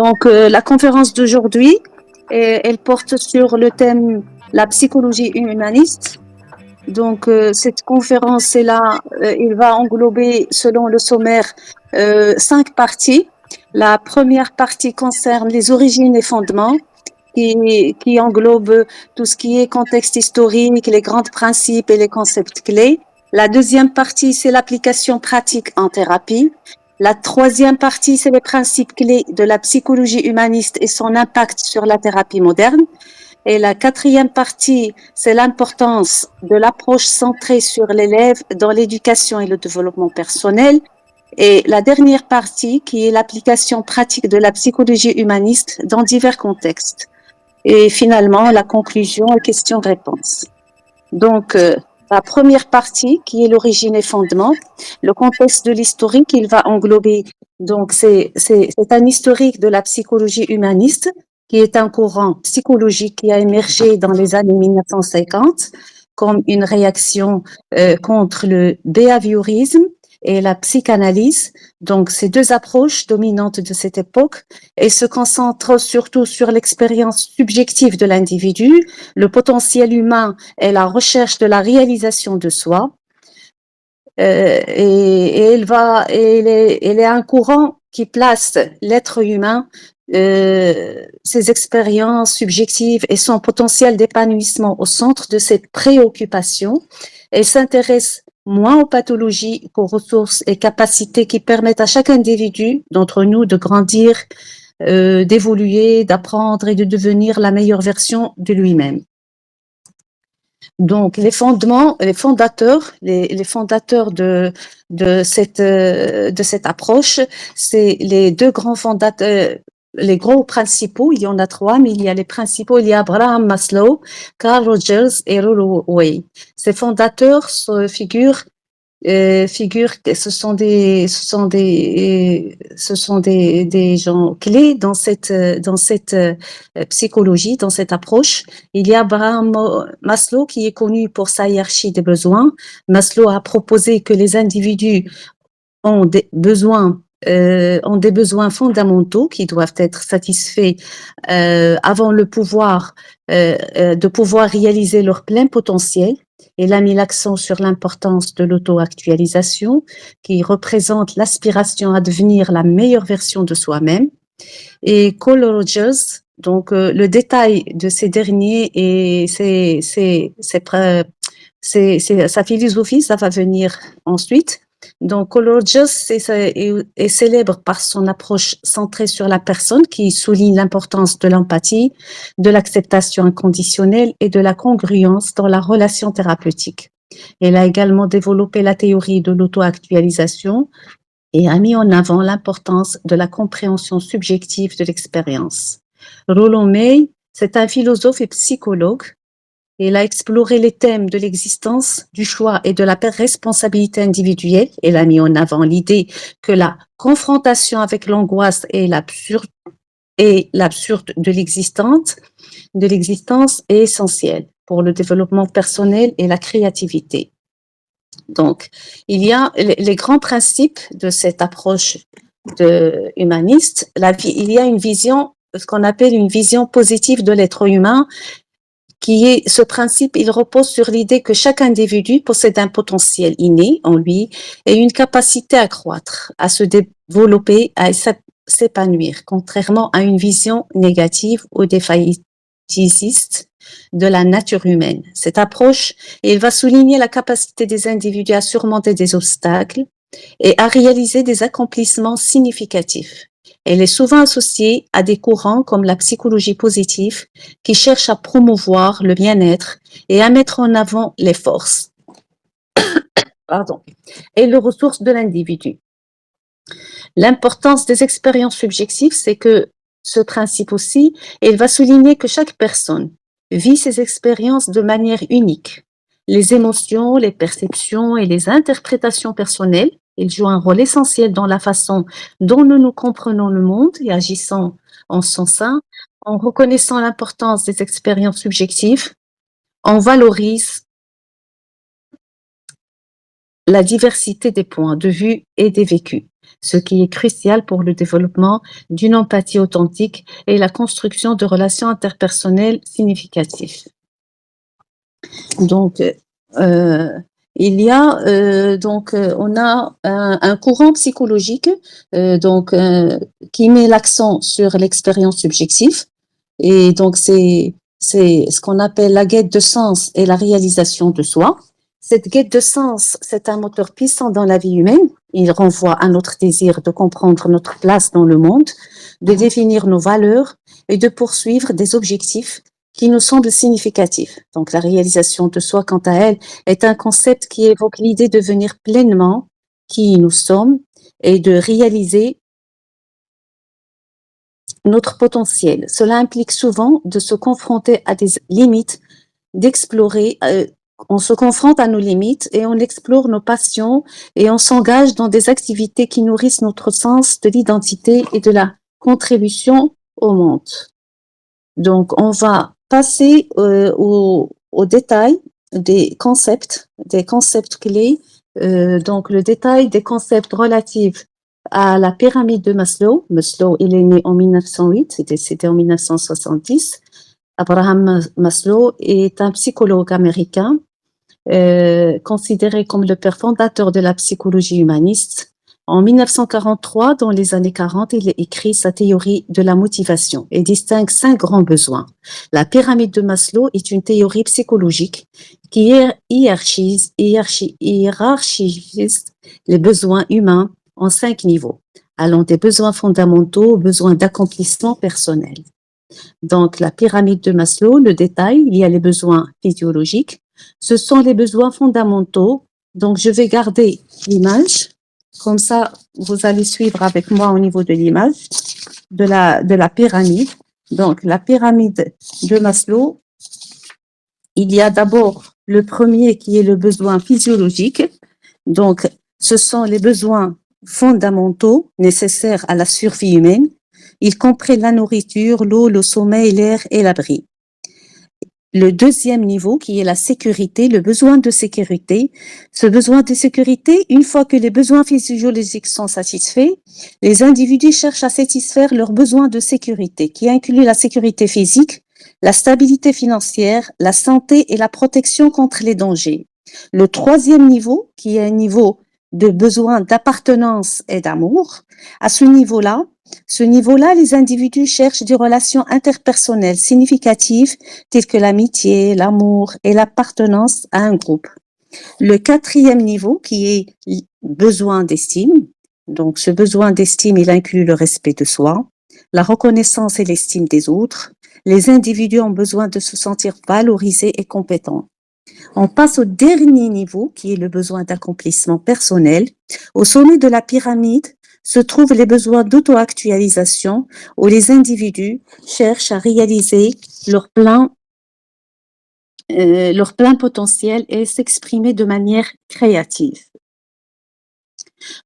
Donc, la conférence d'aujourd'hui, elle porte sur le thème la psychologie humaniste. Donc, cette conférence est là, il va englober, selon le sommaire, 5 parties. La première partie concerne les origines et fondements, qui englobe tout ce qui est contexte historique, les grands principes et les concepts clés. La deuxième partie, c'est l'application pratique en thérapie. La troisième partie, c'est les principes clés de la psychologie humaniste et son impact sur la thérapie moderne. Et la quatrième partie, c'est l'importance de l'approche centrée sur l'élève dans l'éducation et le développement personnel. Et la dernière partie, qui est l'application pratique de la psychologie humaniste dans divers contextes. Et finalement, la conclusion et questions-réponses. Donc, la première partie, qui est l'origine et fondement, le contexte de l'historique, il va englober, donc c'est un historique de la psychologie humaniste, qui est un courant psychologique qui a émergé dans les années 1950 comme une réaction contre le behaviorisme et la psychanalyse. Donc, ces deux approches dominantes de cette époque et se concentrent surtout sur l'expérience subjective de l'individu, le potentiel humain et la recherche de la réalisation de soi. Et elle est un courant qui place l'être humain, ses expériences subjectives et son potentiel d'épanouissement au centre de cette préoccupation et s'intéresse moins aux pathologies qu'aux ressources et capacités qui permettent à chaque individu d'entre nous de grandir, d'évoluer, d'apprendre et de devenir la meilleure version de lui-même. Donc, les fondateurs de cette approche, c'est les deux grands fondateurs, les gros principaux. Il y en a 3, mais il y a les principaux. Il y a Abraham Maslow, Carl Rogers et Rollo Way. Ces fondateurs figurent que ce sont des gens clés dans cette psychologie, dans cette approche. Il y a Abraham Maslow qui est connu pour sa hiérarchie des besoins. Maslow a proposé que les individus ont des besoins fondamentaux qui doivent être satisfaits avant de pouvoir réaliser leur plein potentiel. Il a mis l'accent sur l'importance de l'auto-actualisation qui représente l'aspiration à devenir la meilleure version de soi-même. Et Carl Rogers, donc le détail de ces derniers et sa philosophie, ça va venir ensuite. Donc, Carl Rogers est célèbre par son approche centrée sur la personne qui souligne l'importance de l'empathie, de l'acceptation inconditionnelle et de la congruence dans la relation thérapeutique. Elle a également développé la théorie de l'auto-actualisation et a mis en avant l'importance de la compréhension subjective de l'expérience. Rollo May, c'est un philosophe et psychologue. Il a exploré les thèmes de l'existence, du choix et de la responsabilité individuelle. Il a mis en avant l'idée que la confrontation avec l'angoisse et l'absurde de l'existence est essentielle pour le développement personnel et la créativité. Donc, il y a les grands principes de cette approche humaniste. Il y a une vision, ce qu'on appelle une vision positive de l'être humain. Ce principe, il repose sur l'idée que chaque individu possède un potentiel inné en lui et une capacité à croître, à se développer, à s'épanouir, contrairement à une vision négative ou défaillantiste de la nature humaine. Cette approche, il va souligner la capacité des individus à surmonter des obstacles et à réaliser des accomplissements significatifs. Elle est souvent associée à des courants comme la psychologie positive qui cherche à promouvoir le bien-être et à mettre en avant les forces et les ressources de l'individu. L'importance des expériences subjectives, c'est que ce principe aussi, il va souligner que chaque personne vit ses expériences de manière unique. Les émotions, les perceptions et les interprétations personnelles, ils jouent un rôle essentiel dans la façon dont nous comprenons le monde et agissons en son sein. En reconnaissant l'importance des expériences subjectives, on valorise la diversité des points de vue et des vécus, ce qui est crucial pour le développement d'une empathie authentique et la construction de relations interpersonnelles significatives. Donc, il y a on a un courant psychologique qui met l'accent sur l'expérience subjective et donc c'est ce qu'on appelle la quête de sens et la réalisation de soi. Cette quête de sens, c'est un moteur puissant dans la vie humaine. Il renvoie à notre désir de comprendre notre place dans le monde, de définir nos valeurs et de poursuivre des objectifs qui nous semblent significatifs. Donc, la réalisation de soi, quant à elle, est un concept qui évoque l'idée de devenir pleinement qui nous sommes et de réaliser notre potentiel. Cela implique souvent de se confronter à des limites, d'explorer, on se confronte à nos limites et on explore nos passions et on s'engage dans des activités qui nourrissent notre sens de l'identité et de la contribution au monde. Donc, on va passer au détail des concepts clés. Donc, le détail des concepts relatifs à la pyramide de Maslow. Maslow, il est né en 1908, il est décédé en 1970. Abraham Maslow est un psychologue américain considéré comme le père fondateur de la psychologie humaniste. En 1943, dans les années 40, il a écrit sa théorie de la motivation et distingue 5 grands besoins. La pyramide de Maslow est une théorie psychologique qui hiérarchise les besoins humains en 5 niveaux, allant des besoins fondamentaux aux besoins d'accomplissement personnel. Donc, la pyramide de Maslow, le détail, il y a les besoins physiologiques. Ce sont les besoins fondamentaux. Donc, je vais garder l'image. Comme ça, vous allez suivre avec moi au niveau de l'image de la pyramide. Donc, la pyramide de Maslow, il y a d'abord le premier qui est le besoin physiologique. Donc, ce sont les besoins fondamentaux nécessaires à la survie humaine. Ils comprennent la nourriture, l'eau, le sommeil, l'air et l'abri. Le deuxième niveau, qui est la sécurité, le besoin de sécurité. Ce besoin de sécurité, une fois que les besoins physiologiques sont satisfaits, les individus cherchent à satisfaire leurs besoins de sécurité, qui incluent la sécurité physique, la stabilité financière, la santé et la protection contre les dangers. Le troisième niveau, qui est un niveau de besoin d'appartenance et d'amour, à ce niveau-là, les individus cherchent des relations interpersonnelles significatives telles que l'amitié, l'amour et l'appartenance à un groupe. Le quatrième niveau, qui est besoin d'estime, donc ce besoin d'estime, il inclut le respect de soi, la reconnaissance et l'estime des autres. Les individus ont besoin de se sentir valorisés et compétents. On passe au dernier niveau, qui est le besoin d'accomplissement personnel. Au sommet de la pyramide se trouvent les besoins d'auto-actualisation, où les individus cherchent à réaliser leur plein potentiel et s'exprimer de manière créative.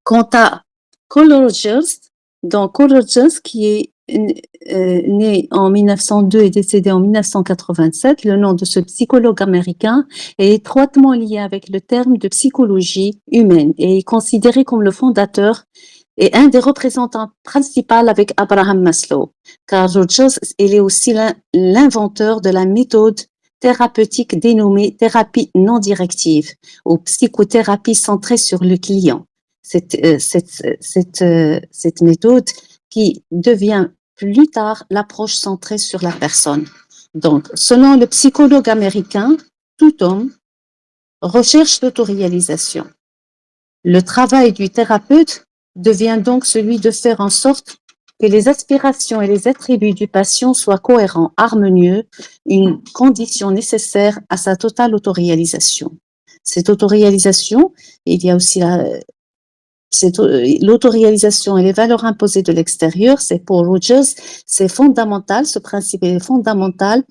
Quant à Coleridge, qui est né en 1902 et décédé en 1987, le nom de ce psychologue américain est étroitement lié avec le terme de psychologie humaine et est considéré comme le fondateur et un des représentants principaux avec Abraham Maslow, car Rogers, il est aussi l'inventeur de la méthode thérapeutique dénommée thérapie non directive ou psychothérapie centrée sur le client. Cette méthode qui devient plus tard l'approche centrée sur la personne. Donc, selon le psychologue américain, tout homme recherche l'autoréalisation. Le travail du thérapeute devient donc celui de faire en sorte que les aspirations et les attributs du patient soient cohérents, harmonieux, une condition nécessaire à sa totale autoréalisation. Cette autoréalisation, il y a aussi l'autoréalisation et les valeurs imposées de l'extérieur, c'est pour Rogers, c'est fondamental, ce principe est fondamental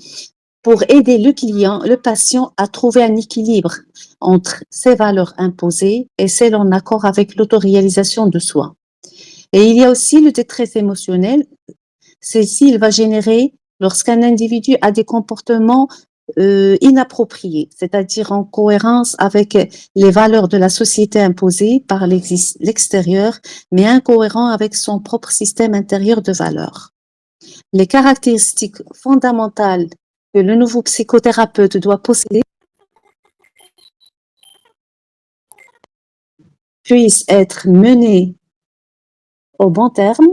pour aider le client, le patient à trouver un équilibre entre ses valeurs imposées et celles en accord avec l'autoréalisation de soi. Et il y a aussi le détresse émotionnelle. Celle-ci, il va générer lorsqu'un individu a des comportements inappropriée, c'est-à-dire en cohérence avec les valeurs de la société imposées par l'extérieur, mais incohérent avec son propre système intérieur de valeurs. Les caractéristiques fondamentales que le nouveau psychothérapeute doit posséder puissent être menées au bon terme.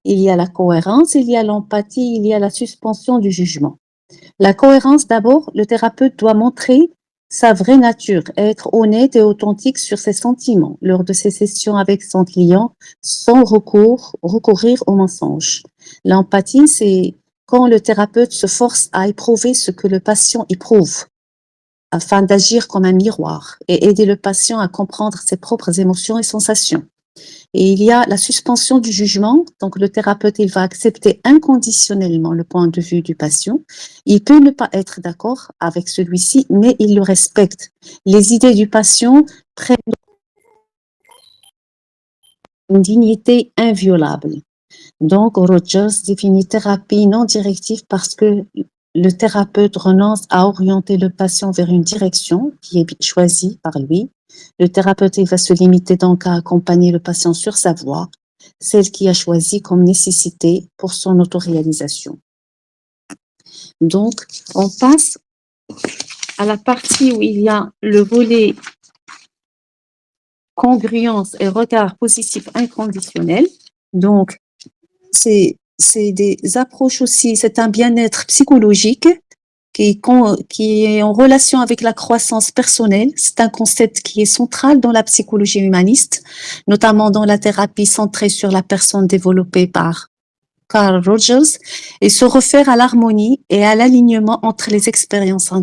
Il y a la cohérence, il y a l'empathie, il y a la suspension du jugement. La cohérence, d'abord, le thérapeute doit montrer sa vraie nature, être honnête et authentique sur ses sentiments lors de ses sessions avec son client sans recourir au mensonge. L'empathie, c'est quand le thérapeute se force à éprouver ce que le patient éprouve afin d'agir comme un miroir et aider le patient à comprendre ses propres émotions et sensations. Et il y a la suspension du jugement. Donc, le thérapeute, il va accepter inconditionnellement le point de vue du patient. Il peut ne pas être d'accord avec celui-ci, mais il le respecte. Les idées du patient prennent une dignité inviolable. Donc, Rogers définit thérapie non directive parce que le thérapeute renonce à orienter le patient vers une direction qui est choisie par lui. Le thérapeute il va se limiter donc à accompagner le patient sur sa voie, celle qu'il a choisie comme nécessité pour son autoréalisation. Donc, on passe à la partie où il y a le volet congruence et regard positif inconditionnel. Donc, c'est des approches aussi, c'est un bien-être psychologique qui est en relation avec la croissance personnelle. C'est un concept qui est central dans la psychologie humaniste, notamment dans la thérapie centrée sur la personne développée par Carl Rogers, et se réfère à l'harmonie et à l'alignement entre les expériences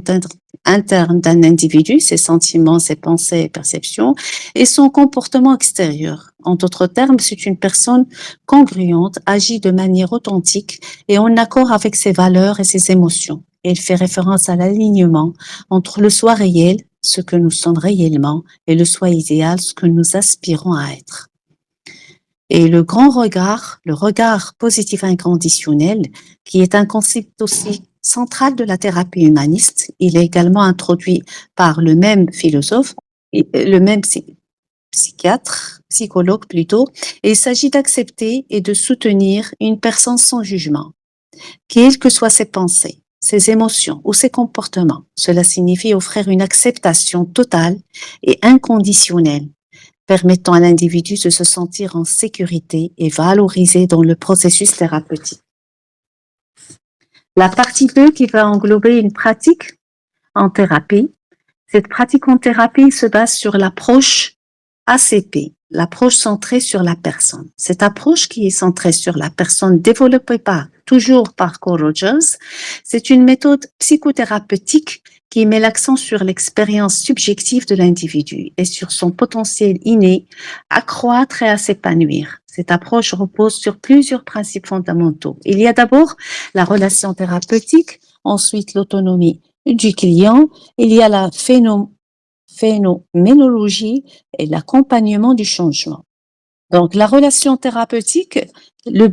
internes d'un individu, ses sentiments, ses pensées et perceptions, et son comportement extérieur. En d'autres termes, c'est une personne congruente, agit de manière authentique et en accord avec ses valeurs et ses émotions. Elle fait référence à l'alignement entre le soi réel, ce que nous sommes réellement, et le soi idéal, ce que nous aspirons à être. Et le regard positif inconditionnel, qui est un concept aussi central de la thérapie humaniste, il est également introduit par le même philosophe, le même psychologue plutôt, et il s'agit d'accepter et de soutenir une personne sans jugement, quelles que soient ses pensées, ses émotions ou ses comportements. Cela signifie offrir une acceptation totale et inconditionnelle, permettant à l'individu de se sentir en sécurité et valorisé dans le processus thérapeutique. La partie 2 qui va englober une pratique en thérapie. Cette pratique en thérapie se base sur l'approche ACP, l'approche centrée sur la personne. Cette approche qui est centrée sur la personne développée toujours par Carl Rogers, c'est une méthode psychothérapeutique qui met l'accent sur l'expérience subjective de l'individu et sur son potentiel inné à croître et à s'épanouir. Cette approche repose sur plusieurs principes fondamentaux. Il y a d'abord la relation thérapeutique, ensuite l'autonomie du client, il y a la phénoménologie et l'accompagnement du changement. Donc, la relation thérapeutique, le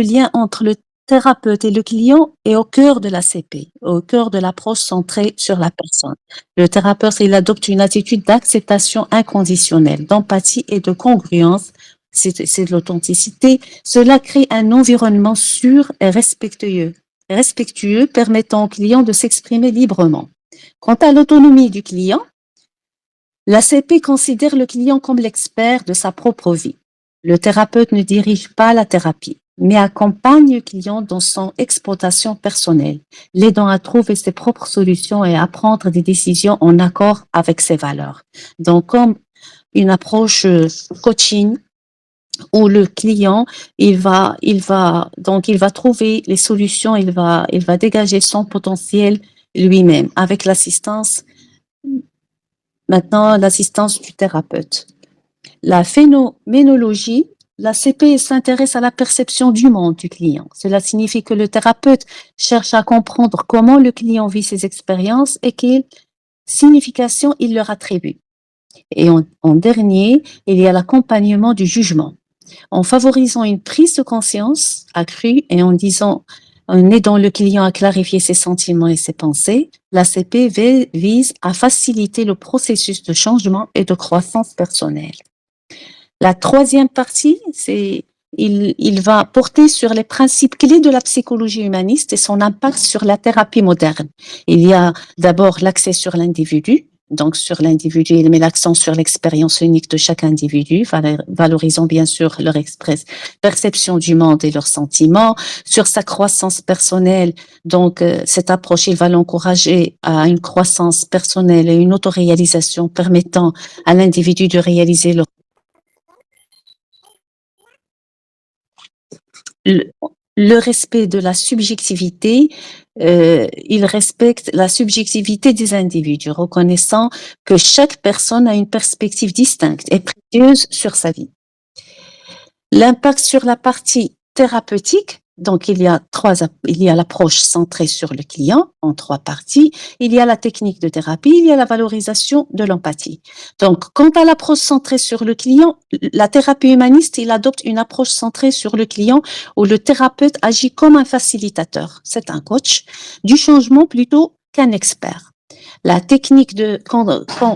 lien entre le thérapeute et le client est au cœur de la CP, au cœur de l'approche centrée sur la personne. Le thérapeute, il adopte une attitude d'acceptation inconditionnelle, d'empathie et de congruence. C'est de l'authenticité. Cela crée un environnement sûr et respectueux permettant au client de s'exprimer librement. Quant à l'autonomie du client, la CP considère le client comme l'expert de sa propre vie. Le thérapeute ne dirige pas la thérapie, mais accompagne le client dans son exploitation personnelle, l'aidant à trouver ses propres solutions et à prendre des décisions en accord avec ses valeurs. Donc, comme une approche coaching, où le client, il va trouver les solutions, il va dégager son potentiel lui-même avec l'assistance du thérapeute. La phénoménologie, la CP s'intéresse à la perception du monde du client. Cela signifie que le thérapeute cherche à comprendre comment le client vit ses expériences et quelle signification il leur attribue. Et en dernier, il y a l'accompagnement du jugement. En favorisant une prise de conscience accrue et en disant en aidant le client à clarifier ses sentiments et ses pensées, l'ACP vise à faciliter le processus de changement et de croissance personnelle. La troisième partie, il va porter sur les principes clés de la psychologie humaniste et son impact sur la thérapie moderne. Il y a d'abord l'accès sur l'individu. Donc, sur l'individu, il met l'accent sur l'expérience unique de chaque individu, valorisant bien sûr leur perception du monde et leurs sentiments. Sur sa croissance personnelle, donc, cette approche, il va l'encourager à une croissance personnelle et une autoréalisation permettant à l'individu de réaliser le respect de la subjectivité, il respecte la subjectivité des individus, reconnaissant que chaque personne a une perspective distincte et précieuse sur sa vie. L'impact sur la partie thérapeutique, donc il y a l'approche centrée sur le client en 3 parties, il y a la technique de thérapie, il y a la valorisation de l'empathie. Donc, quant à l'approche centrée sur le client, la thérapie humaniste, il adopte une approche centrée sur le client où le thérapeute agit comme un facilitateur, c'est un coach, du changement plutôt qu'un expert. La technique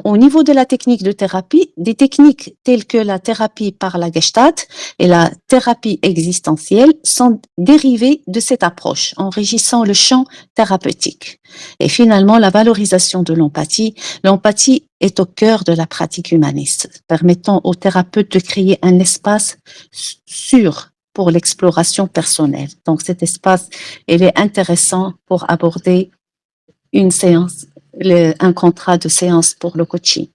au niveau de la technique de thérapie, des techniques telles que la thérapie par la Gestalt et la thérapie existentielle sont dérivées de cette approche, enrichissant le champ thérapeutique. Et finalement, la valorisation de l'empathie. L'empathie est au cœur de la pratique humaniste, permettant au thérapeute de créer un espace sûr pour l'exploration personnelle. Donc cet espace, il est intéressant pour aborder une séance, un contrat de séance pour le coaching.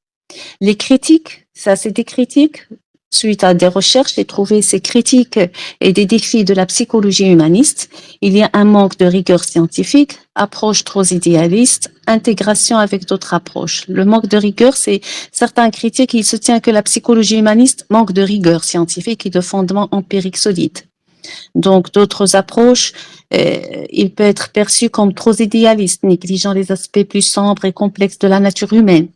Les critiques, ça c'est des critiques. Suite à des recherches, j'ai trouvé ces critiques et des défis de la psychologie humaniste. Il y a un manque de rigueur scientifique, approche trop idéaliste, intégration avec d'autres approches. Le manque de rigueur, c'est certains critiques, il se tient que la psychologie humaniste manque de rigueur scientifique et de fondements empiriques solides. Donc, d'autres approches, il peut être perçu comme trop idéaliste, négligeant les aspects plus sombres et complexes de la nature humaine.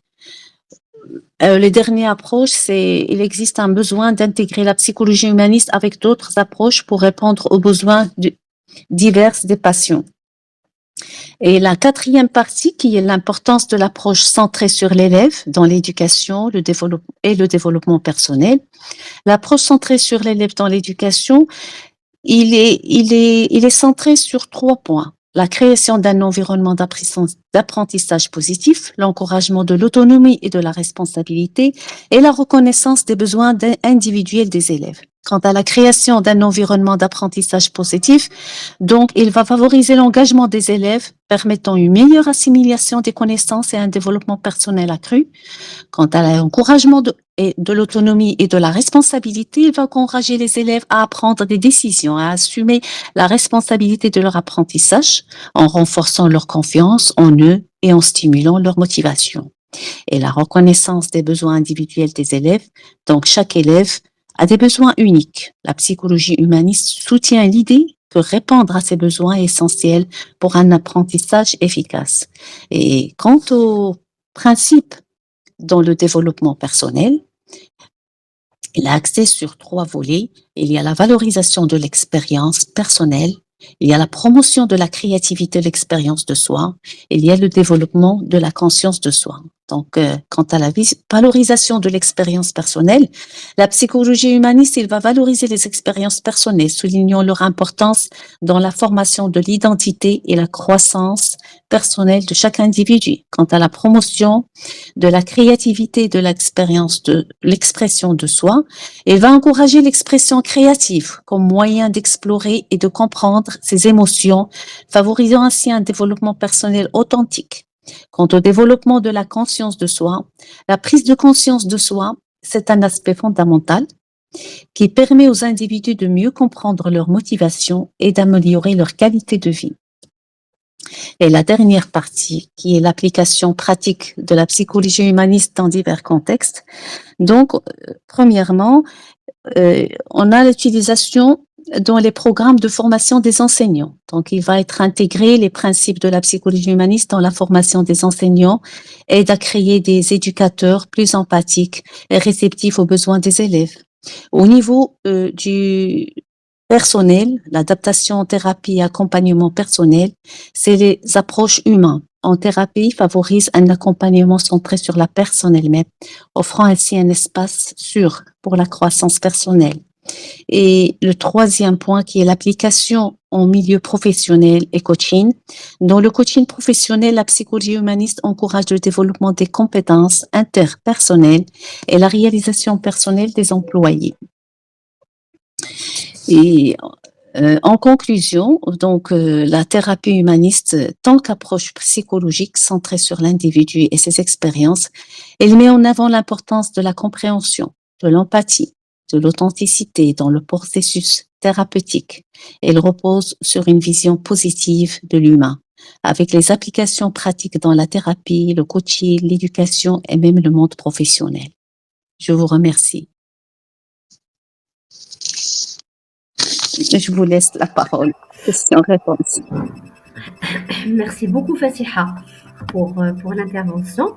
Les dernières approches, il existe un besoin d'intégrer la psychologie humaniste avec d'autres approches pour répondre aux besoins divers des patients. Et la quatrième partie, qui est l'importance de l'approche centrée sur l'élève dans l'éducation, le développement personnel. L'approche centrée sur l'élève dans l'éducation, il est centré sur 3 points. La création d'un environnement d'apprentissage positif, l'encouragement de l'autonomie et de la responsabilité et la reconnaissance des besoins individuels des élèves. Quant à la création d'un environnement d'apprentissage positif, donc il va favoriser l'engagement des élèves, permettant une meilleure assimilation des connaissances et un développement personnel accru. Quant à l'encouragement de l'autonomie et de la responsabilité, il va encourager les élèves à prendre des décisions, à assumer la responsabilité de leur apprentissage en renforçant leur confiance en eux et en stimulant leur motivation. Et la reconnaissance des besoins individuels des élèves, donc chaque élève a des besoins uniques. La psychologie humaniste soutient l'idée que répondre à ces besoins est essentiel pour un apprentissage efficace. Et quant aux principes dans le développement personnel, il a axé sur 3 volets. Il y a la valorisation de l'expérience personnelle, il y a la promotion de la créativité de l'expérience de soi, il y a le développement de la conscience de soi. Donc, quant à la valorisation de l'expérience personnelle, la psychologie humaniste, il va valoriser les expériences personnelles, soulignant leur importance dans la formation de l'identité et la croissance personnelle de chaque individu. Quant à la promotion de la créativité de l'expression de soi, il va encourager l'expression créative comme moyen d'explorer et de comprendre ses émotions, favorisant ainsi un développement personnel authentique. Quant au développement de la conscience de soi, la prise de conscience de soi, c'est un aspect fondamental qui permet aux individus de mieux comprendre leurs motivations et d'améliorer leur qualité de vie. Et la dernière partie, qui est l'application pratique de la psychologie humaniste dans divers contextes. Donc, premièrement, on a l'utilisation dans les programmes de formation des enseignants. Donc, il va être intégré les principes de la psychologie humaniste dans la formation des enseignants et à créer des éducateurs plus empathiques et réceptifs aux besoins des élèves. Au niveau du personnel, l'adaptation en thérapie et accompagnement personnel, c'est les approches humaines. En thérapie, favorise un accompagnement centré sur la personne elle-même, offrant ainsi un espace sûr pour la croissance personnelle. Et le troisième point qui est l'application en milieu professionnel et coaching. Dans le coaching professionnel, la psychologie humaniste encourage le développement des compétences interpersonnelles et la réalisation personnelle des employés. Et en conclusion, donc la thérapie humaniste, tant qu'approche psychologique centrée sur l'individu et ses expériences, elle met en avant l'importance de la compréhension, de l'empathie, de l'authenticité dans le processus thérapeutique. Elle repose sur une vision positive de l'humain, avec les applications pratiques dans la thérapie, le coaching, l'éducation et même le monde professionnel. Je vous remercie. Je vous laisse la parole. Question-réponse. Merci beaucoup Fatiha pour l'intervention.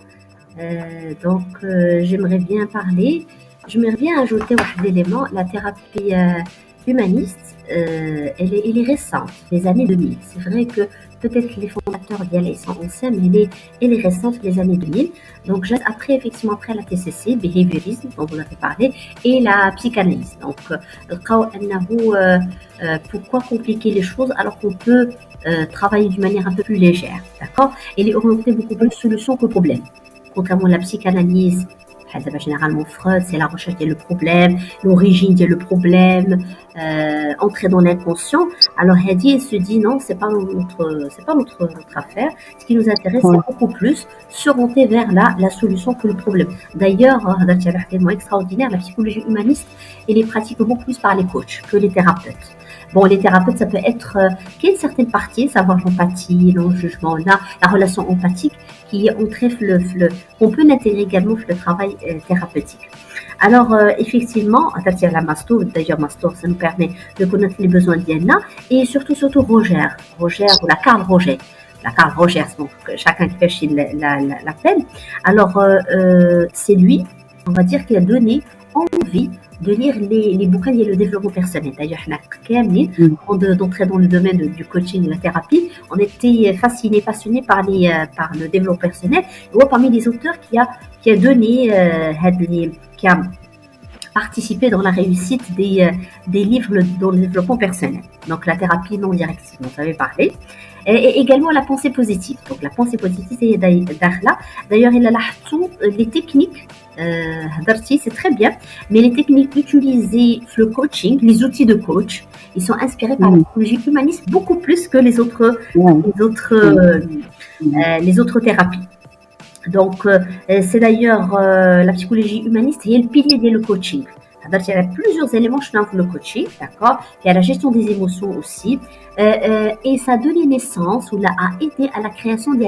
J'aimerais bien ajouter un élément. La thérapie humaniste, elle est récente, les années 2000. C'est vrai que peut-être les fondateurs d'IALA sont anciens, mais elle est récente, les années 2000. Donc, après la TCC, behaviorisme, dont vous avez parlé, et la psychanalyse. Donc, pourquoi compliquer les choses alors qu'on peut travailler d'une manière un peu plus légère, d'accord? Elle est orientée beaucoup plus solution que problème. Contrairement à la psychanalyse, généralement Freud, c'est la recherche de le problème, l'origine de le problème, entrer dans l'inconscient. Alors Hadi, elle se dit non, c'est pas notre affaire. Ce qui nous intéresse, c'est beaucoup plus s'orienter vers la solution que le problème. D'ailleurs, c'est tellement extraordinaire, la psychologie humaniste, elle est pratiquée beaucoup plus par les coachs que les thérapeutes. Bon, les thérapeutes, ça peut être qu'il y a une certaine partie, savoir l'empathie, le jugement, la relation empathique, qui entrait qu'on peut l'intégrer également le travail thérapeutique. Alors, effectivement, la Masto, d'ailleurs, Masto, ça nous permet de connaître les besoins d'Iana, et surtout Roger, ou la Carl Roger. La Carl Rogers, donc chacun qui fait chez l'appel. Alors, c'est lui, on va dire, qui a donné envie de lire les bouquins liés au développement personnel. D'ailleurs, avant d'entrer dans le domaine du coaching et de la thérapie, on était passionnés par le développement personnel. Et parmi les auteurs qui a participé dans la réussite des livres dans le développement personnel. Donc, la thérapie non directive, dont vous avez parlé. Et également la pensée positive. Donc, la pensée positive, c'est d'Arla. D'ailleurs, il a les techniques. C'est très bien, mais les techniques utilisées dans le coaching, les outils de coach, ils sont inspirés par la psychologie humaniste beaucoup plus que les autres thérapies. Donc, c'est d'ailleurs la psychologie humaniste qui est le pilier de le coaching. Il y a plusieurs éléments dans le coaching, d'accord. Il y a la gestion des émotions aussi, et ça a donné naissance ou a aidé à la création de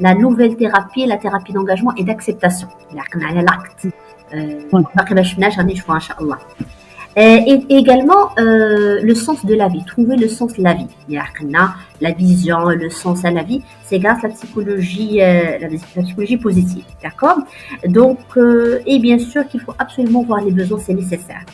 la nouvelle thérapie, la thérapie d'engagement et d'acceptation. L'acte. Et également le sens de la vie, trouver le sens de la vie. La vision, le sens à la vie, c'est grâce à la psychologie positive, d'accord. Donc, et bien sûr qu'il faut absolument voir les besoins, c'est nécessaire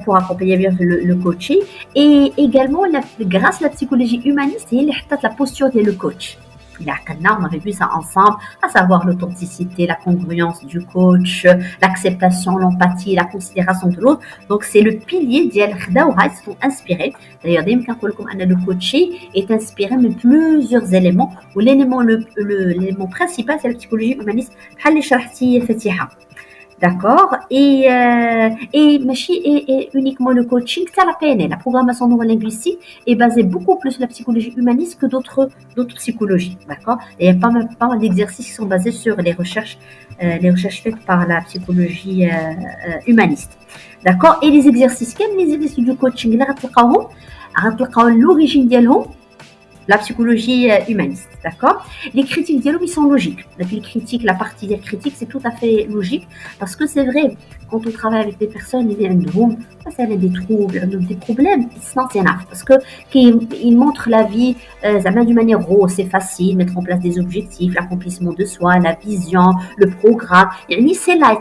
pour accompagner bien le coaching. Et également, grâce à la psychologie humaniste, il y a la posture de le coach. On avait vu ça ensemble, à savoir l'authenticité, la congruence du coach, l'acceptation, l'empathie, la considération de l'autre. Donc, c'est le pilier d'Yal Khda ou Haïs sont inspirés. D'ailleurs, le coaching est inspiré de plusieurs éléments. Où l'élément principal, c'est la psychologie humaniste. Fatiha. D'accord, et uniquement le coaching, c'est la PNL, la programmation neurolinguistique est basée beaucoup plus sur la psychologie humaniste que d'autres psychologies, d'accord. Et il y a pas mal d'exercices qui sont basés sur les recherches faites par la psychologie humaniste, d'accord. Et les exercices du coaching, l'origine d'elles, la psychologie humaniste, d'accord. Les critiques dialogue, ils sont logiques. Les critiques, la partie des critiques, c'est tout à fait logique parce que c'est vrai, quand on travaille avec des personnes, il y a des troubles, des problèmes, c'est enough parce que ils montrent la vie d'une manière rose, c'est facile, mettre en place des objectifs, l'accomplissement de soi, la vision, le programme. C'est light,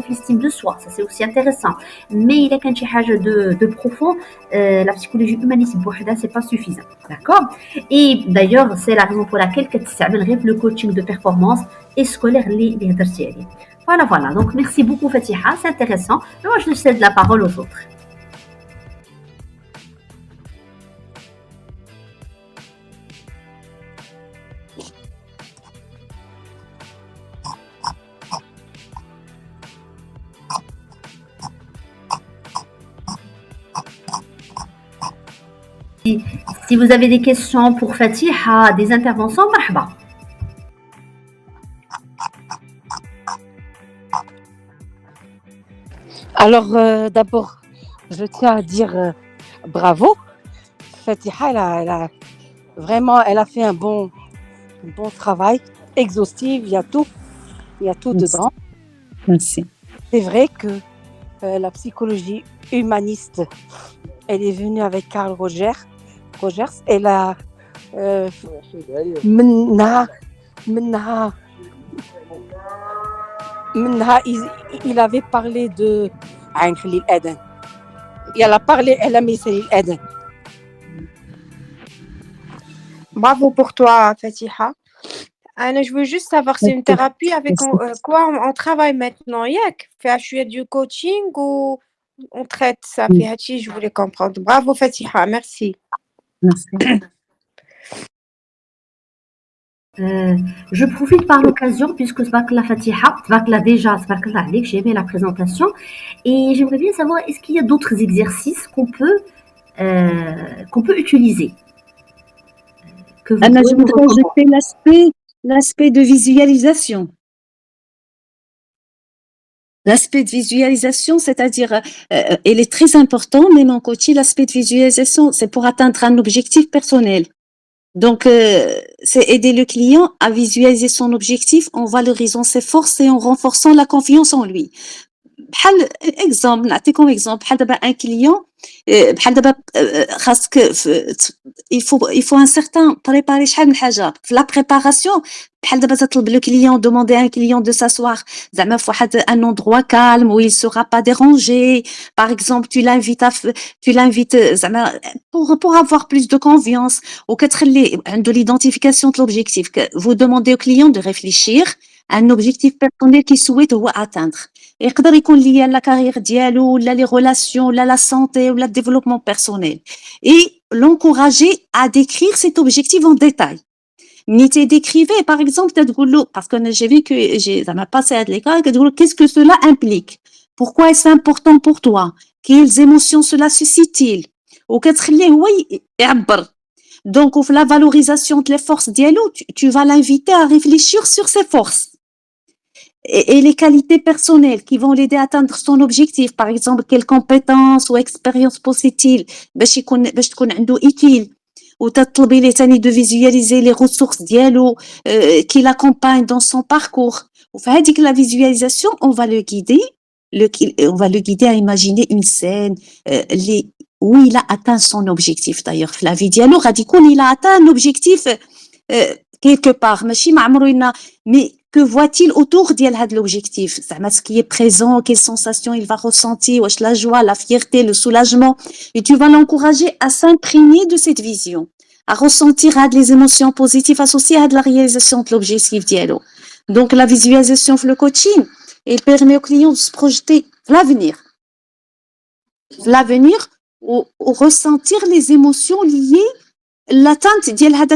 l'estime de soi, ça c'est aussi intéressant. Mais il y a quelque chose de profond, la psychologie humaniste, c'est pas suffisant, d'accord. Et d'ailleurs, c'est la raison pour laquelle le coaching de performance et scolaire les هضرتي. Voilà. Donc, merci beaucoup, Fatiha. C'est intéressant. Moi, je cède la parole aux autres. Si vous avez des questions pour Fatiha, des interventions, marhaba. Alors, d'abord, je tiens à dire bravo. Fatiha, elle a fait un bon travail, exhaustif, il y a tout Merci. dedans. Merci. C'est vrai que la psychologie humaniste, elle est venue avec Carl Rogers. Elle a il avait parlé de elle a mis Eden. Bravo pour toi, Fatiha. Anna, je veux juste savoir, c'est une thérapie avec quoi on travaille maintenant, yak? Fait du coaching ou on traite ça? Fait je voulais comprendre. Bravo, Fatiha, merci. Merci. Je profite par l'occasion, puisque la Fatiha, déjà, j'ai aimé la présentation, et j'aimerais bien savoir, est-ce qu'il y a d'autres exercices qu'on peut utiliser? Anna, je voudrais ajouter l'aspect de visualisation. L'aspect de visualisation, c'est-à-dire, il est très important, même en coaching, l'aspect de visualisation, c'est pour atteindre un objectif personnel. Donc, c'est aider le client à visualiser son objectif en valorisant ses forces et en renforçant la confiance en lui. بحال exemple نعطيكم exemple بحال دابا un client بحال دابا خاصك il faut un certain préparer شحال من حاجه في la préparation بحال دابا تطلب le client demander à un client de s'asseoir زعما في واحد un endroit calme où il sera pas dérangé par exemple tu l'invites زعما pour avoir plus de confiance وكتخلي عنده l'identification de l'objectif vous demandez au client de réfléchir à un objectif personnel qu'il souhaite هو atteindre يقدر يكون ليا لا كارير ديالو ولا لي ريلاسيون ولا لا سانتي ولا الديفلوبمون بيرسونيل et l'encourager à décrire cet objectif en détail. Ni te décrivez par exemple تقول له parce que j'ai vu que ça m'a passé à l'école تقول qu'est-ce que cela implique, pourquoi est-ce important pour toi, quelles émotions cela suscite-t-il وكتخليه هو يعبر. Donc في la valorisation de les forces ديالو tu vas l'inviter à réfléchir sur ses forces et les qualités personnelles qui vont l'aider à atteindre son objectif, par exemple, quelles compétences ou expériences possède-t-il, باش تكون عنده utile, ou تطلبي ليه تاني de visualiser les ressources ديالو qui l'accompagnent dans son parcours. وفي هذيك la visualisation, on va le guider à imaginer une scène où il a atteint son objectif. D'ailleurs, في la vie ديالو غادي يكون il a atteint un objectif quelque part, ماشي ما عمرو mais que voit-il autour de l'objectif, ce qui est présent, quelles sensations il va ressentir, la joie, la fierté, le soulagement, et tu vas l'encourager à s'imprégner de cette vision, à ressentir les émotions positives associées à la réalisation de l'objectif dialogue. Donc la visualisation, le coaching, il permet au client de se projeter l'avenir ou ressentir les émotions liées à l'atteinte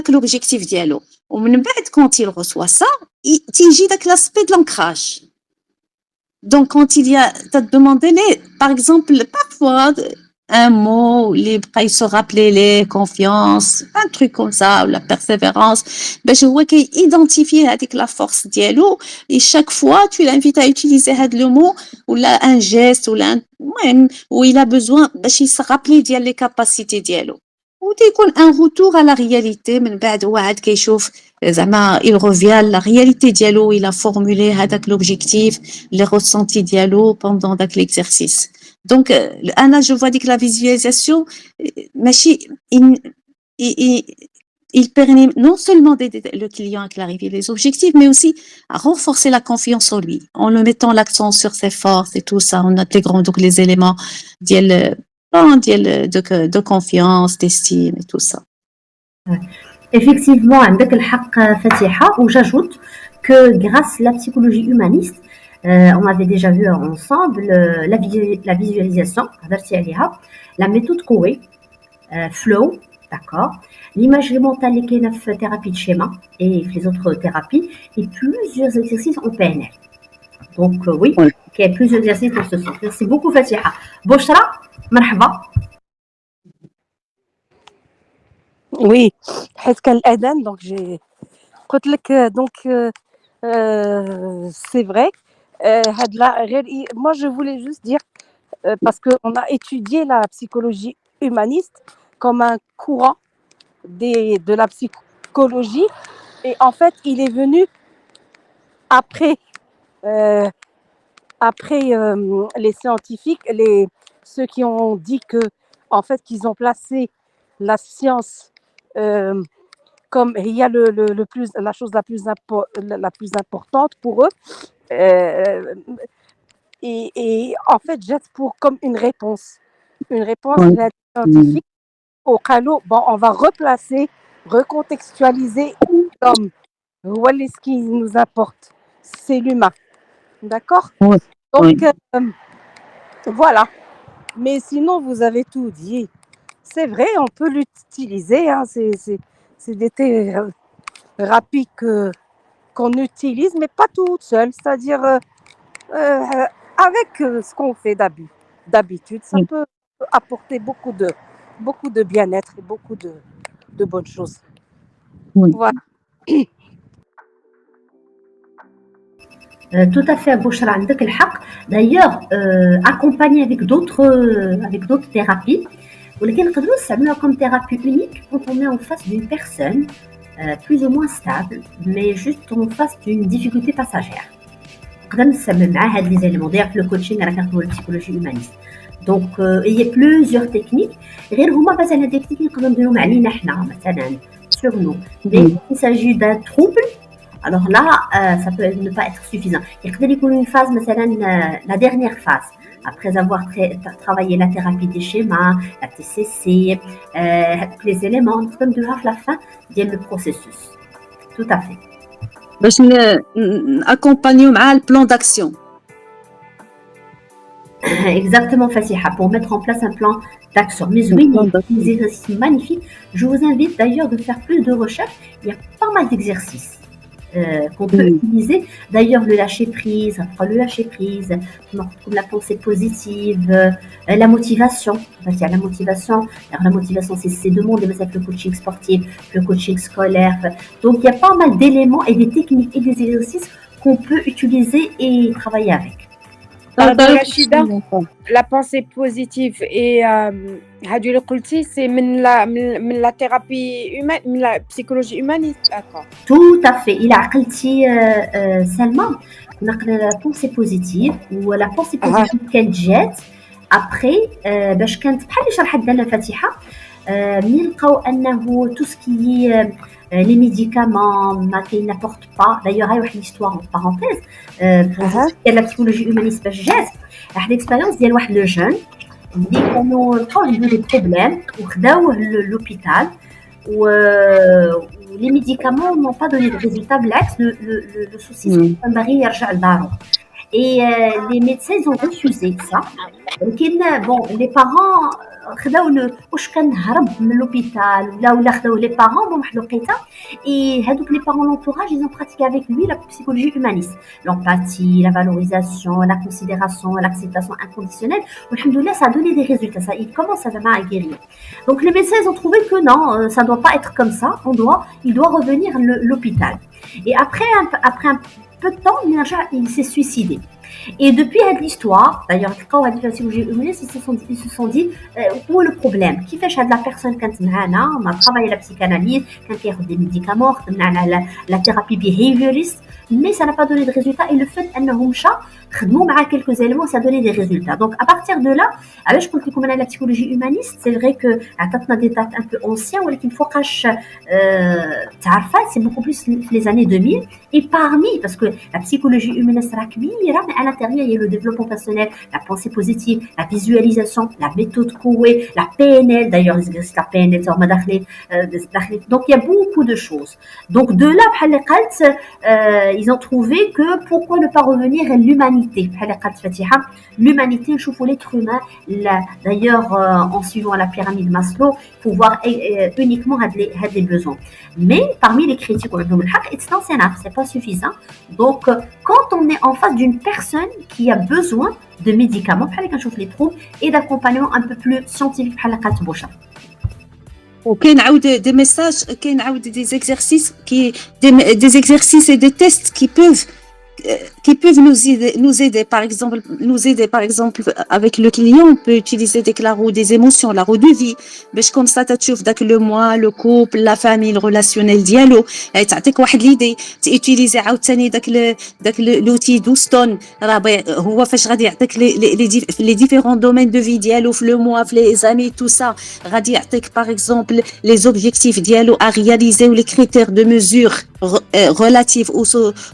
de l'objectif dialogue. ومن بعد quand il reçoit ça تيجي داك l'aspect de l'ancrage. Donc quand il y a t'as demandé par exemple parfois un mot il se rappeler les confiance, un truc comme ça, ou la persévérance, باش هو identifier هذيك la force ديالو et chaque fois tu l'invites à utiliser هذا le mot ou là un geste ou là où il a besoin باش se rappeler ديال les capacités ديالو. وتيكون ان روتور على رياليتي من بعد هو عاد كيشوف زعما il revient la réalité ديالو il a formulé هذاك l'objectif les ressentis ديالو pendant داك l'exercice donc انا je vois ديك la visualisation ماشي il permet non seulement d'aider le client à clarifier les objectifs, mais aussi à renforcer la confiance en lui, en le mettant l'accent sur ses forces et tout ça, en intégrant donc les éléments de confiance, d'estime et tout ça. Effectivement, عندك الحق فاتحة, ou j'ajoute que grâce à la psychologie humaniste, on avait déjà vu ensemble la visualisation, la méthode Coué, Flow, d'accord, l'imagerie mentale qui est dans la thérapie de schéma et les autres thérapies, et plusieurs exercices en PNL. Donc oui, il y a plusieurs exercices dans ce sens. Merci beaucoup Fatiha. Boshra, marhaba. Oui, حيت كان الأذان donc j'ai قلت لك donc c'est vrai هاد لا غير moi je voulais juste dire parce que on a étudié la psychologie humaniste comme un courant de la psychologie et en fait il est venu après les scientifiques, ceux qui ont dit que en fait qu'ils ont placé la science comme il y a la chose la plus importante pour eux et en fait jette pour comme une réponse scientifique au Kalo. Bon, on va recontextualiser l'homme. Voilà ce qui nous importe, c'est l'humain, d'accord? Oui. Donc voilà. Mais sinon vous avez tout dit. C'est vrai, on peut l'utiliser, hein, c'est des thérapies qu'on utilise, mais pas toute seule, c'est-à-dire avec ce qu'on fait d'habitude, ça peut apporter beaucoup de bien-être et beaucoup de bonnes choses. Oui. Voilà. Tout à fait, Bouchra, عندك الحق. D'ailleurs, accompagné avec d'autres thérapies, ولكن نقدروا نستعملوها comme thérapie unique quand on est en face d'une personne plus ou moins stable, mais juste en face d'une difficulté passagère. نقدر نستعمل معاه هاد لي زيليمون داير في لو كوتشينغ راه كنقولوا البسيكولوجي هيومانيست. دونك il y a plusieurs techniques غير هما مثلا هاد التكنيك نقدروا نديروهم علينا حنا مثلا sur nous. Mais il s'agit d'un trouble. Alors là, ça peut ne pas être suffisant. Il y a une phase, la dernière phase, après avoir travaillé la thérapie des schémas, la TCC, tous les éléments, nous sommes déjà à la fin du processus. Tout à fait. باش accompagner le plan d'action. Exactement, Fatiha, pour mettre en place un plan d'action. Mais oui, des exercices magnifiques. Je vous invite d'ailleurs de faire plus de recherches. Il y a pas mal d'exercices. Qu'on peut utiliser. D'ailleurs, le lâcher-prise, comme la pensée positive, la motivation. Il y a la motivation. Alors, la motivation, c'est ces deux mondes, le coaching sportif, le coaching scolaire. Donc, il y a pas mal d'éléments et des techniques et des exercices qu'on peut utiliser et travailler avec. Rachida, la pensée positive et هادو اللي قلتي c'est من la thérapie humaine, من la psychologie humaniste, d'accord. Tout à fait. Il a عقلتي سلمى نقل la pensée positive ou la pensée positive كانت جات après باش كانت بحال اللي شرحت لنا فاتحة ملي لقاو انه tout ce qui est les médicaments qui n'apportent pas. D'ailleurs, il y a une histoire en parenthèse pour la psychologie humaniste باش جات واحد l'expérience ديال واحد لو جون اللي كانوا لقاو عنده des problèmes وخداوه l'hôpital les médicaments n'ont pas donné de résultat. Le souci c'est qu'un mari يرجع لدارو. Et les médecins ils ont refusé ça. Bon, les parents خداو واش كان هرب من l'hôpital ولا خداو les parents بواحد الوقيته. Et هذوك les parents l'entourage ils ont pratiqué avec lui la psychologie humaniste, l'empathie, la valorisation, la considération, l'acceptation inconditionnelle. Alhamdoulilah, ça a donné des résultats. Ça, il commence à guérir. Donc les médecins ils ont trouvé que non, ça doit pas être comme ça. Il doit revenir l'hôpital. Et après un peu de temps, il s'est suicidé. Et depuis l'histoire, d'ailleurs, quand on a dit la psychologie humaniste, ils se sont dit où est le problème? Qui fait de la personne quand on a travaillé la psychanalyse, quand il y a des médicaments, la thérapie behavioriste, mais ça n'a pas donné de résultat. Et le fait qu'Annahum Shah, quelques éléments, ça a donné des résultats. Donc, à partir de là, alors, je pense que comme on a la psychologie humaniste, c'est vrai que à des dates un peu anciennes, qu'il faut c'est beaucoup plus les années 2000. Et parmi, parce que la psychologie humaniste, mais à l'intérieur, il y a le développement personnel, la pensée positive, la visualisation, la méthode Coué, la PNL, d'ailleurs, la PNL, donc il y a beaucoup de choses. Donc de là, ils ont trouvé que pourquoi ne pas revenir à l'humanité. L'humanité, je trouve l'être humain, d'ailleurs, en suivant la pyramide Maslow, il faut voir uniquement des besoins. Mais parmi les critiques, c'est pas suffisant. Donc, quand on est en face d'une personne qui a besoin de médicaments, les troubles, et d'accompagnement un peu plus scientifique, وكاين عاود des messages, كاين عاود des exercices des exercices et des tests qui peuvent nous aider. Par exemple, avec le client, on peut utiliser la roue des émotions, la roue de vie. باش comme ça تشوف داك le moi, le couple, la famille, le relationnel ديالو. تعطيك واحد l'idée. تيutiliser عاوتاني داك l'outil d'Houston. راه هو فاش غادي يعطيك les différents domaines de vie ديالو في le moi, في les amis, tout ça. غادي يعطيك par exemple les objectifs ديالو à réaliser ou les critères de mesure relatifs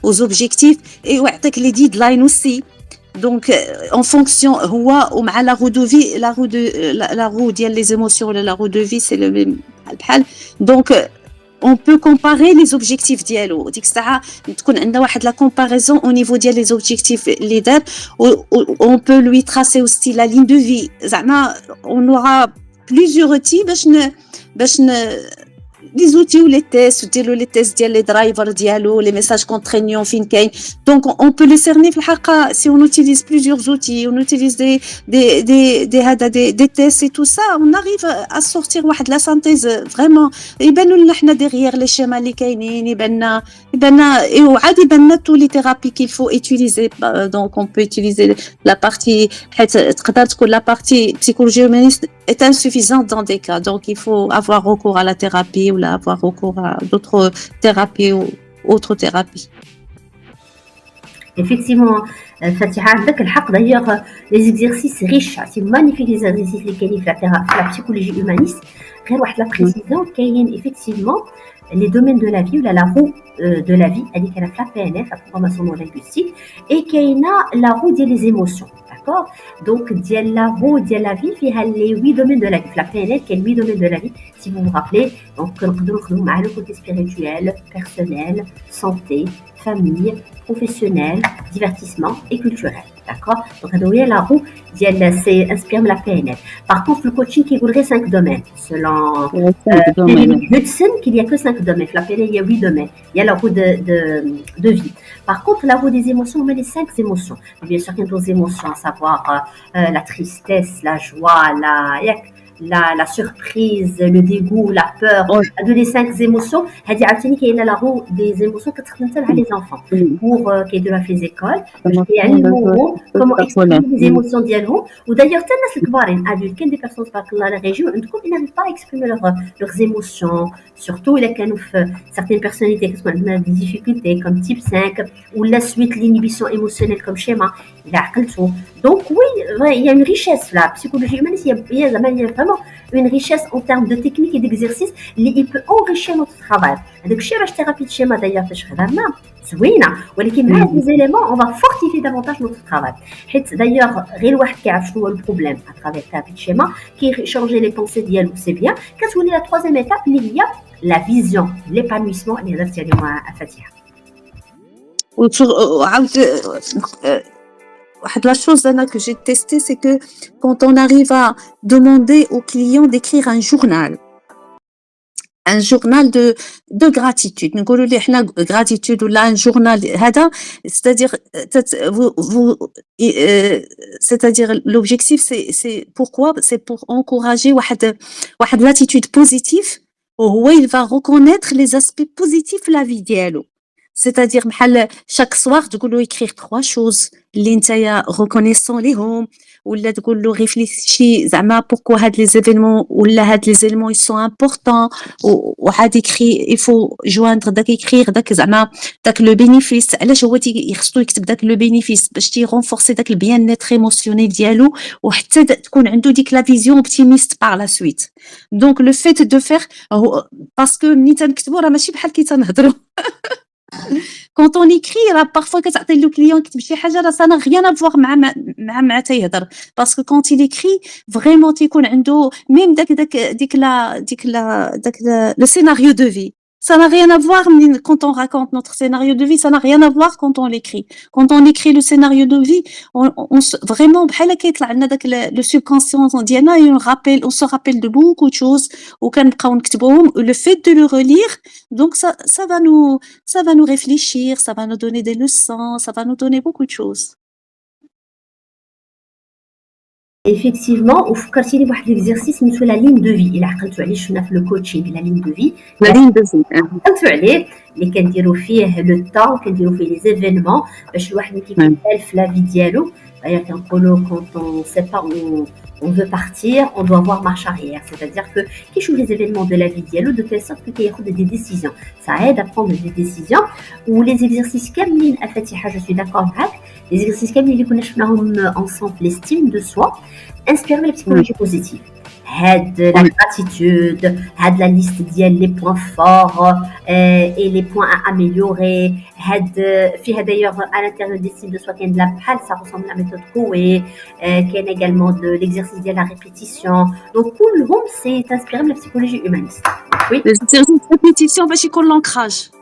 aux objectifs. Et ويعطيك les deadlines aussi. Donc en fonction هو ومع la roue de vie, la roue ديال les émotions, la roue de vie, c'est le même بحال. Donc on peut comparer les objectifs ديالو. ديك الساعه تكون عندنا واحد la comparaison au niveau ديال les objectifs اللي دار. On peut lui tracer aussi la ligne de vie. زعما on aura plusieurs outils باش les outils ou les tests ديال les drivers ديالو, les messages contraignants فين كاين. Donc on peut les cerner في الحقيقة si on utilise plusieurs outils, on utilise des tests et tout ça, on arrive à sortir واحد la synthèse vraiment. يبانوا لنا حنا derrière les schémas اللي كاينين, يباننا وعادي يباننا tous les thérapies qu'il faut utiliser. Donc on peut utiliser la partie حيت تقدر تكون la partie psychologie humaniste est insuffisante dans des cas, donc il faut avoir recours à la thérapie ou avoir recours à d'autres thérapies ou autres thérapies. Effectivement, Fatiha, عندك الحق. D'ailleurs, les exercices riches, c'est magnifique les exercices اللي كاينين في la psychologie humaniste. غير واحد la précision, كاين effectivement les domaines de la vie ou la roue de la vie, elle est la PNF, la programmation non linguistique, et كاينه la roue des émotions. D'accord? Donc, la roue de la vie, il y a les 8 domaines de la vie. La PNL, qui est 8 domaines de la vie, si vous vous rappelez. Donc, le côté spirituel, personnel, santé, famille, professionnel, divertissement et culturel. D'accord? Donc, la roue, c'est inspiré de la PNL. Par contre, le coaching, il voudrait 5 domaines. Selon Hudson, qu'il n'y a que 5 domaines. La PNL, il y a 8 domaines. Il y a la roue de vie. Par contre, la roue des émotions, on met les 5 émotions. Donc, bien sûr, il y a d'autres émotions, à savoir la tristesse, la joie, la surprise, le dégoût, la peur, de les 5 émotions. Il y a la roue des émotions que les enfants pour qu'ils doivent faire les écoles. Comment exprimer les émotions d'Yalou. Ou d'ailleurs, les adultes, des personnes dans la région, ils n'arrivent pas à exprimer leurs émotions. Surtout, il y a certaines personnalités qui ont des difficultés comme type 5 ou la suite, l'inhibition émotionnelle comme schéma. Donc oui, il y a une richesse là. Psychologie humaniste, il y a vraiment une richesse en termes de techniques et d'exercices qui peut enrichir notre travail. Donc chez la thérapie de schéma d'ailleurs, des éléments, on va fortifier davantage notre travail. D'ailleurs, le problème à travers la thérapie de schéma, qui est changer les pensées d'Yalou, c'est bien. Quand on est la troisième étape, il y a la vision, l'épanouissement, et les à Fatiha. La chose que j'ai testée, c'est que quand on arrive à demander au client d'écrire un journal de gratitude. Nous disons gratitude ou là un journal, c'est-à-dire c'est-à-dire l'objectif c'est pourquoi? C'est pour encourager l'attitude positive où il va reconnaître les aspects positifs de la vie d'Yalo. c'est-à-dire بحال chaque soir تقول له écrire 3 choses اللي نتايا reconnaissant ليهم ولا تقول له réfléchis زعما pourquoi هاد les événements ولا هاد les éléments ils sont importants وعاد écrit il faut joindre داك écrire داك زعما داك le bénéfice علاش هو خصو يكتب داك le bénéfice باش renforcer داك le bien-être émotionnel ديالو وحتى تكون عنده ديك la vision optimiste par la suite. Donc le fait de faire parce que ملي تنكتبوا راه ماشي بحال كي تنهضروا. Quand on écrit راه parfois كتعطي le client يكتب شي حاجة راه ça n'a rien à voir مع تيهضر parce que quand il écrit vraiment تيكون عنده même داك le scénario de vie. Ça n'a rien à voir quand on raconte notre scénario de vie, ça n'a rien à voir quand on l'écrit. Quand on écrit le scénario de vie, vraiment بحال كيطلع لنا داك le subconscient ديالنا on se rappelle de beaucoup de choses وكنبقاو نكتبوهم. Le fait de le relire, donc ça va nous réfléchir, ça va nous donner des leçons, ça va nous donner beaucoup de choses. Effectivement, وفكرتيني بواحد l'exercice سميتو لا ligne de vie. إلا عقلتو عليه شفنا في le coaching la ligne de vie. La ligne de vie. عقلتو عليه اللي كنديرو فيه لو طون كنديرو فيه لي زيفينمون باش الواحد ملي كيكون في لا في ديالو كنقولوا quand on sait pas où on veut partir on doit voir marche arrière, c'est-à-dire que كيشوف les événements de la vie ديالو de telle sorte que كياخذ des décisions, ça aide à prendre des décisions. و les exercices كاملين الفاتحه je suis d'accord معاك, les exercices كاملين اللي كنا شفناهم ensemble, l'estime de soi, inspire la psychologie positive. Had la gratitude, had la liste ديال les points forts et les points à améliorer. Had فيها d'ailleurs à l'intérieur des styles de soi كاين la بحال ça ressemble à la méthode Coué, كاين également de l'exercice ديال la répétition. Donc كلهم c'est inspiré de la psychologie humaniste. Oui. L'exercice de répétition باش يكون l'ancrage.